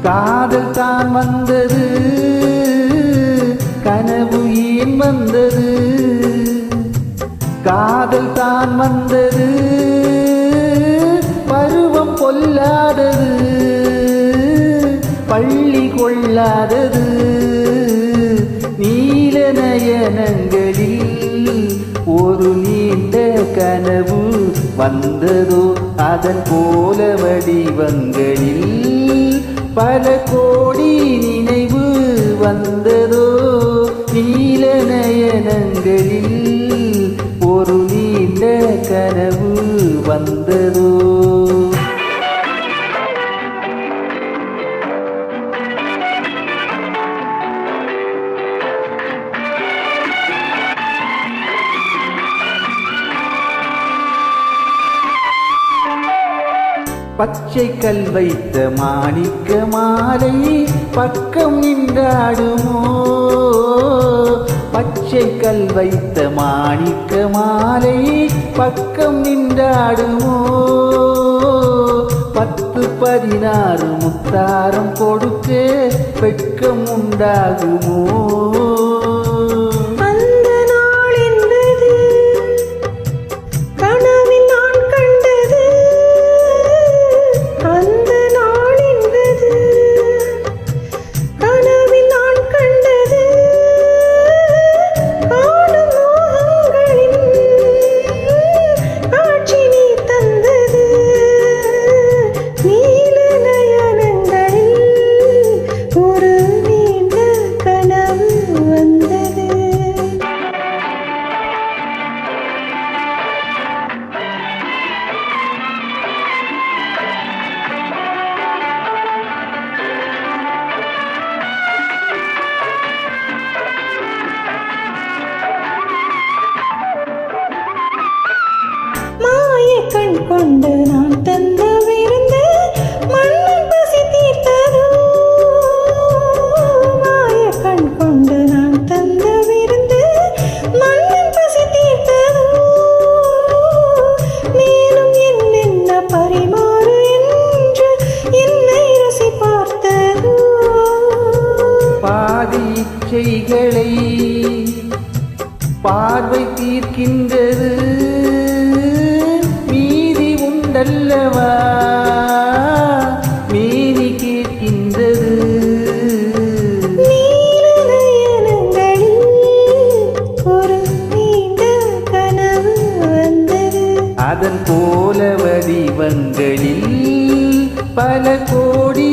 காதல் தான் வந்தது, கனவு ஏன் வந்தது? காதல் தான் வந்தது, பருவம் கொள்ளாதது, பள்ளி கொள்ளாதது. நீல நயனங்களில் ஒரு நீண்ட கனவு வந்ததோ, அதன் போல வடிவங்களில் பல கோடி நினைவு வந்ததோ. நீல நயனங்களில் ஒரு நீண்ட கனவு வந்ததோ. பச்சை கல் வைத்த மாணிக்க மாலை பக்கம் நின்றாடுமோ? பச்சை கல் வைத்த மாணிக்க மாலை பக்கம் நின்றாடுமோ? 10, 16 முத்தாரம் கொடுக்க வெட்கம் உண்டாகுமோ? கண் கொண்டு நான் தந்த விருந்து மண்ணின் பசி தீர்த்ததோ? மாய கண் கொண்டு நான் தந்த விருந்து மண்ணின் பசி தீர்த்ததோ? மேலும் என்னென்ன பரிமாறு என்று என்னை ருசி பார்த்ததோ? பாதி இச்சைகளை பார்வை தீர்க்கின்றது, அல்லவா மீறி கேட்கின்றது. ஒரு நீண்ட கனவு வந்தது, அதன் போல வடிவங்களில் பல கோடி